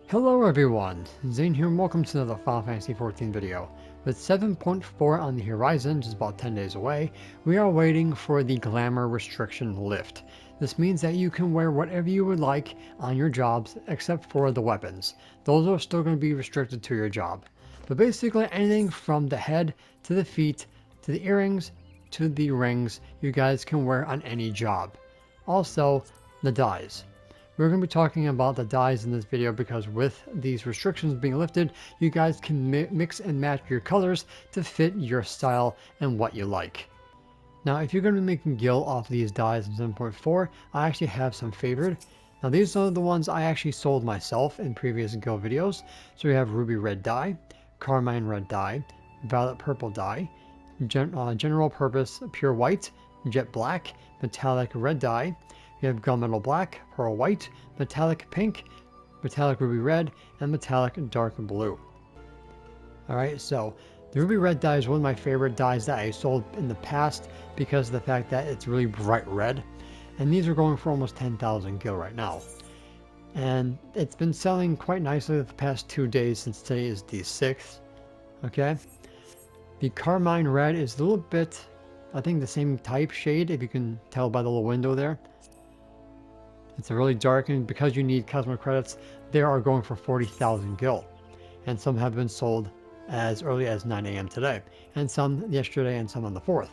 Hello everyone, Zane here and welcome to another Final Fantasy XIV video. With 7.4 on the horizon, just about 10 days away, we are waiting for the glamour restriction lift. This means that you can wear whatever you would like on your jobs except for the weapons. Those are still going to be restricted to your job. But basically anything from the head to the feet to the earrings to the rings you guys can wear on any job. Also, the dyes. We're going to be talking about the dyes in this video because with these restrictions being lifted, you guys can mix and match your colors to fit your style and what you like. Now, if you're going to be making gil off these dyes in 7.4, I actually have some favored. Now, these are the ones I actually sold myself in previous gil videos. So we have ruby red dye, carmine red dye, violet purple dye, general purpose pure white, jet black, metallic red dye. You have gunmetal black, pearl white, metallic pink, metallic ruby red, and metallic dark blue. Alright, so the ruby red dye is one of my favorite dyes that I sold in the past because of the fact that it's really bright red. And these are going for almost 10,000 gil right now. And it's been selling quite nicely the past 2 days since today is the 6th. Okay. The carmine red is a little bit, I think the same type shade, if you can tell by the little window there. It's a really dark, and because you need customer credits, they are going for 40,000 gil. And some have been sold as early as 9 a.m. today, and some yesterday, and some on the 4th.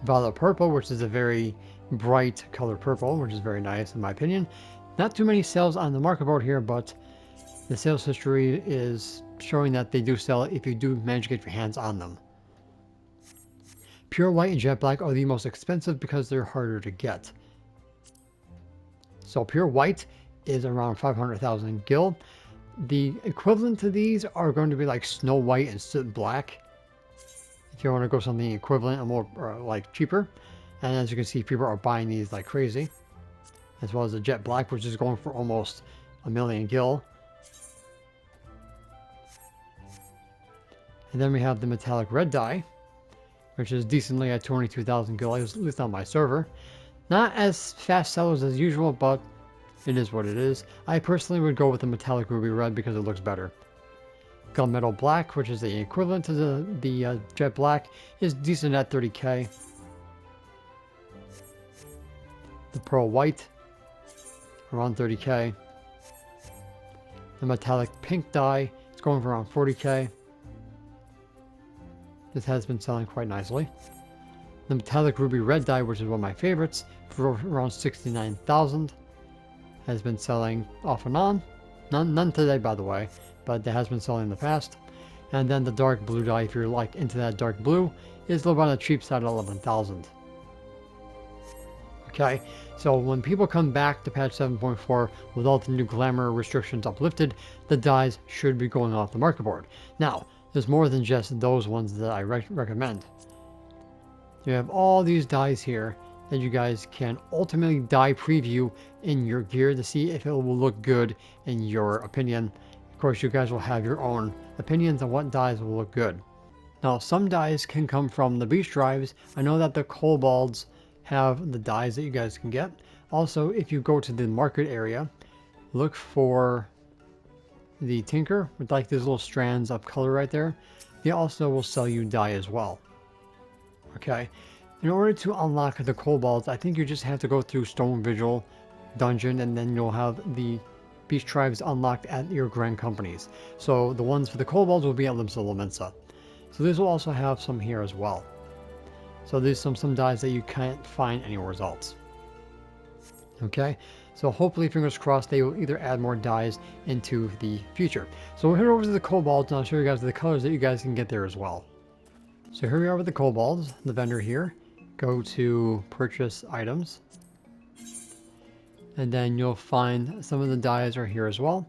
Violet purple, which is a very bright color purple, which is very nice in my opinion. Not too many sales on the market board here, but the sales history is showing that they do sell if you do manage to get your hands on them. Pure white and jet black are the most expensive because they're harder to get. So pure white is around 500,000 gil. The equivalent to these are going to be like snow white and soot black. If you want to go something equivalent and more like cheaper. And as you can see, people are buying these like crazy. As well as the jet black, which is going for almost a million gil. And then we have the metallic red dye, which is decently at 22,000 gil, at least on my server. Not as fast sellers as usual, but it is what it is. I personally would go with the metallic ruby red because it looks better. Gunmetal black, which is the equivalent to the jet black, is decent at 30k. The pearl white, around 30k. The metallic pink dye is going for around 40k. This has been selling quite nicely. The metallic ruby red dye, which is one of my favorites, for around 69,000, has been selling off and on. None today, by the way, but it has been selling in the past. And then the dark blue dye, if you're like into that dark blue, is a little bit on the cheap side at 11,000. Okay, so when people come back to patch 7.4 with all the new glamour restrictions uplifted, the dyes should be going off the market board. Now, there's more than just those ones that I recommend. You have all these dyes here that you guys can ultimately dye preview in your gear to see if it will look good in your opinion. Of course, you guys will have your own opinions on what dyes will look good. Now, some dyes can come from the beach drives. I know that the kobolds have the dyes that you guys can get. Also, if you go to the market area, look for the tinker with like these little strands of color right there. They also will sell you dye as well. Okay, in order to unlock the kobolds, I think you just have to go through Stone Vigil dungeon, and then you'll have the beast tribes unlocked at your grand companies. So the ones for the kobolds will be at Limsa Lominsa. So these will also have some here as well. So there's some dyes that you can't find anywhere else. Okay, so hopefully, fingers crossed, they will either add more dyes into the future. So we'll head over to the kobolds, and I'll show you guys the colors that you guys can get there as well. So here we are with the kobolds, the vendor here. Go to purchase items. And then you'll find some of the dyes are here as well.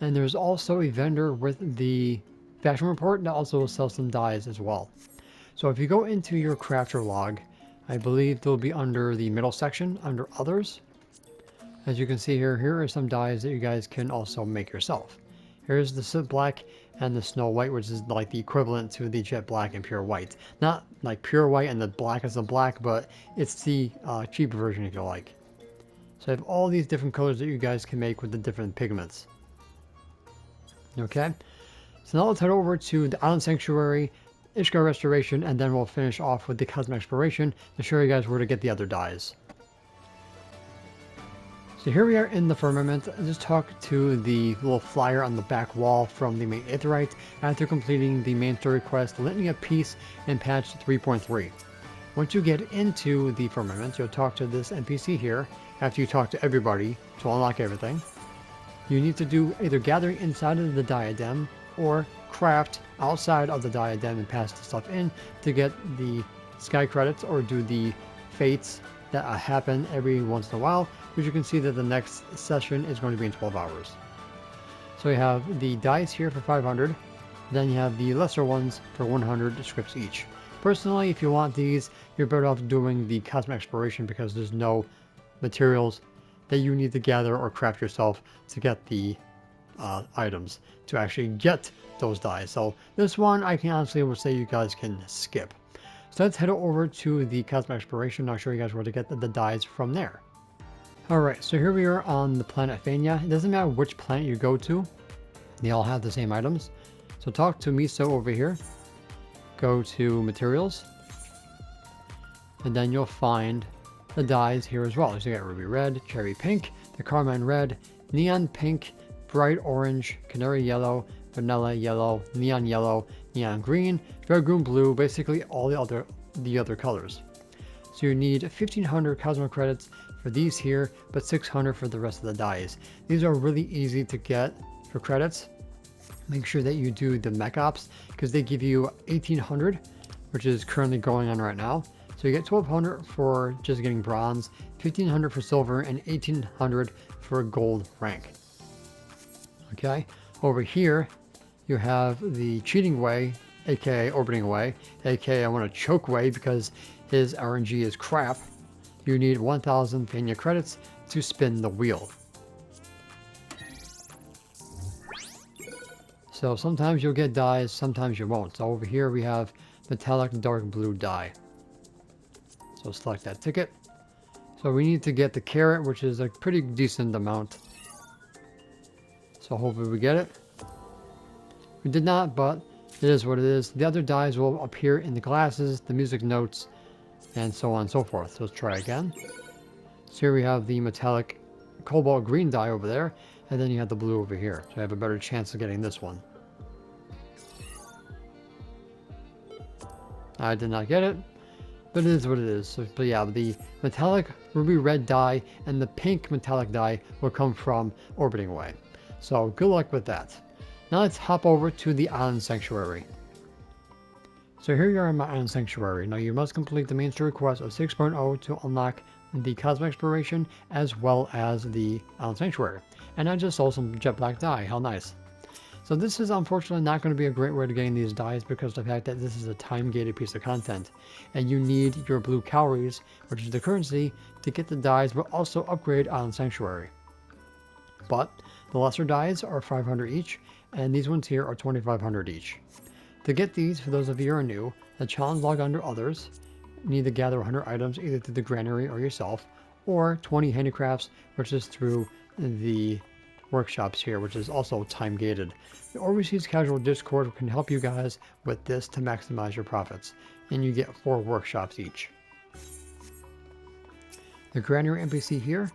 And there's also a vendor with the fashion report that also will sell some dyes as well. So if you go into your crafter log, I believe they'll be under the middle section, under others. As you can see here are some dyes that you guys can also make yourself. Here's the soot black and the snow white, which is like the equivalent to the jet black and pure white. Not like pure white and the black is the black, but it's the cheap version if you like. So I have all these different colors that you guys can make with the different pigments. Okay, so now let's head over to the Island Sanctuary, Ishgard Restoration, and then we'll finish off with the Cosmic Exploration to show you guys where to get the other dyes. So here we are in the firmament. I just talked to the little flyer on the back wall from the main Aetheryte after completing the main story quest Litany of Peace in patch 3.3. Once you get into the firmament, you'll talk to this NPC here after you talk to everybody to unlock everything. You need to do either gathering inside of the diadem or craft outside of the diadem and pass the stuff in to get the sky credits or do the fates that happen every once in a while, which you can see that the next session is going to be in 12 hours. So you have the dice here for 500, then you have the lesser ones for 100 scripts each. Personally, if you want these, you're better off doing the Cosmic Exploration because there's no materials that you need to gather or craft yourself to get the items to actually get those dies. So this one, I can honestly would say you guys can skip. So let's head over to the Cosmic Exploration. I'll show you guys where to get the dies from there. Alright, so here we are on the planet Fania. It doesn't matter which planet you go to, they all have the same items. So talk to Miso over here. Go to materials, and then you'll find the dyes here as well. So you got ruby red, cherry pink, the carmine red, neon pink, bright orange, canary yellow, vanilla yellow, neon green, dragoon blue, basically all the other colors. So you need 1500 cosmic credits for these here, but 600 for the rest of the dyes. These are really easy to get for credits. Make sure that you do the mech ops because they give you 1800, which is currently going on right now. So you get 1200 for just getting bronze, 1500 for silver, and 1800 for gold rank. Okay, over here you have the cheating way, aka orbiting way, aka I want to choke way because his RNG is crap. You need 1000 Fania credits to spin the wheel. So sometimes you'll get dyes, sometimes you won't. So over here we have metallic dark blue dye. So select that ticket. So we need to get the carrot, which is a pretty decent amount. So hopefully we get it. We did not, but it is what it is. The other dyes will appear in the glasses, the music notes, and so on and so forth. So let's try again. So here we have the metallic cobalt green dye over there, and then you have the blue over here. So I have a better chance of getting this one. I did not get it, but it is what it is. So, but yeah, the metallic ruby red dye and the pink metallic dye will come from orbiting way. So good luck with that. Now let's hop over to the Island Sanctuary. So here you are in my Island Sanctuary. Now you must complete the main story quest of 6.0 to unlock the Cosmic Exploration as well as the Island Sanctuary. And I just saw some jet black dye. How nice. So this is unfortunately not going to be a great way to getting these dyes because of the fact that this is a time-gated piece of content. And you need your blue calories, which is the currency, to get the dyes but also upgrade Island Sanctuary. But the lesser dyes are 500 each, and these ones here are 2500 each. To get these, for those of you who are new, the challenge log under others, you need to gather 100 items either through the granary or yourself, or 20 handicrafts, which is through the workshops here, which is also time gated. The Overseas Casual Discord can help you guys with this to maximize your profits, and you get 4 workshops each. The granary NPC here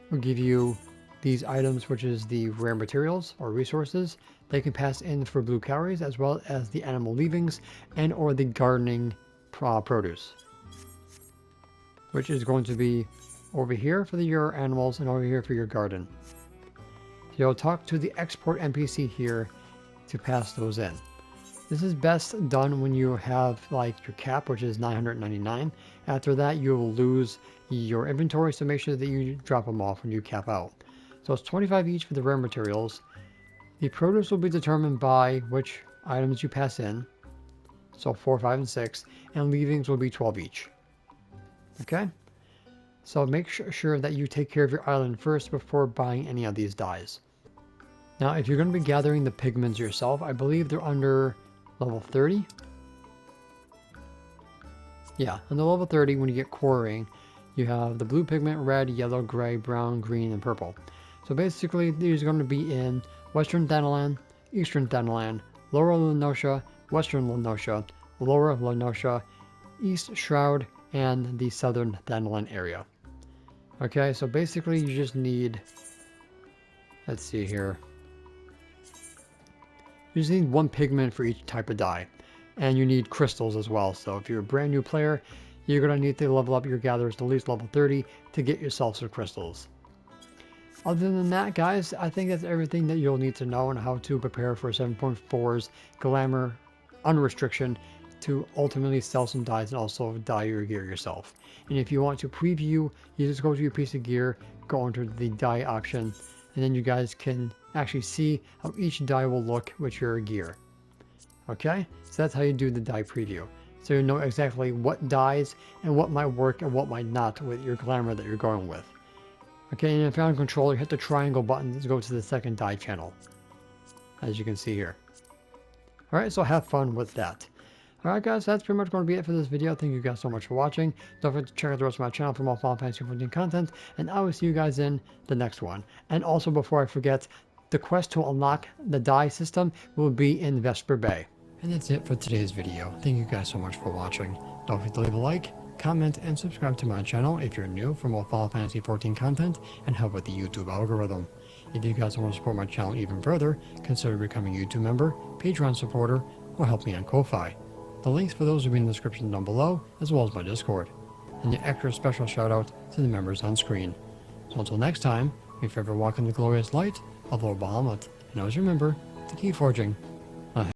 will give you these items, which is the rare materials or resources they can pass in for blue calories, as well as the animal leavings and or the gardening produce, which is going to be over here for your animals and over here for your garden. So you'll talk to the export NPC here to pass those in. This is best done when you have like your cap, which is 999. After that, you'll lose your inventory, so make sure that you drop them off when you cap out. So it's 25 each for the rare materials. The produce will be determined by which items you pass in. So 4, 5, and 6. And leavings will be 12 each. Okay? So make sure that you take care of your island first before buying any of these dyes. Now, if you're going to be gathering the pigments yourself, I believe they're under level 30. Yeah, under level 30, when you get quarrying, you have the blue pigment, red, yellow, gray, brown, green, and purple. So basically, these are going to be in Western Danaland, Eastern Danaland, Lower Lenosha, Western Lenosha, Lower Lenosha, East Shroud, and the Southern Danaland area. Okay, so basically you just need, let's see here, you just need one pigment for each type of dye. And you need crystals as well. So if you're a brand new player, you're going to need to level up your gatherers to at least level 30 to get yourself some crystals. Other than that, guys, I think that's everything that you'll need to know on how to prepare for 7.4's Glamour Unrestriction to ultimately sell some dyes and also dye your gear yourself. And if you want to preview, you just go to your piece of gear, go into the dye option, and then you guys can actually see how each dye will look with your gear. Okay, so that's how you do the dye preview. So you know exactly what dyes and what might work and what might not with your glamour that you're going with. Okay, and if you're on controller, hit the triangle button to go to the second dye channel, as you can see here. Alright, so have fun with that. Alright guys, that's pretty much going to be it for this video. Thank you guys so much for watching. Don't forget to check out the rest of my channel for more Final Fantasy XIV content, and I will see you guys in the next one. And also, before I forget, the quest to unlock the dye system will be in Vesper Bay. And that's it for today's video. Thank you guys so much for watching. Don't forget to leave a like, comment, and subscribe to my channel if you're new for more Final Fantasy XIV content and help with the YouTube algorithm. If you guys want to support my channel even further, consider becoming a YouTube member, Patreon supporter, or help me on Ko-Fi. The links for those will be in the description down below, as well as my Discord. And the extra special shout out to the members on screen. So until next time, may you forever walk in the glorious light of Lord Bahamut, and always remember to keep forging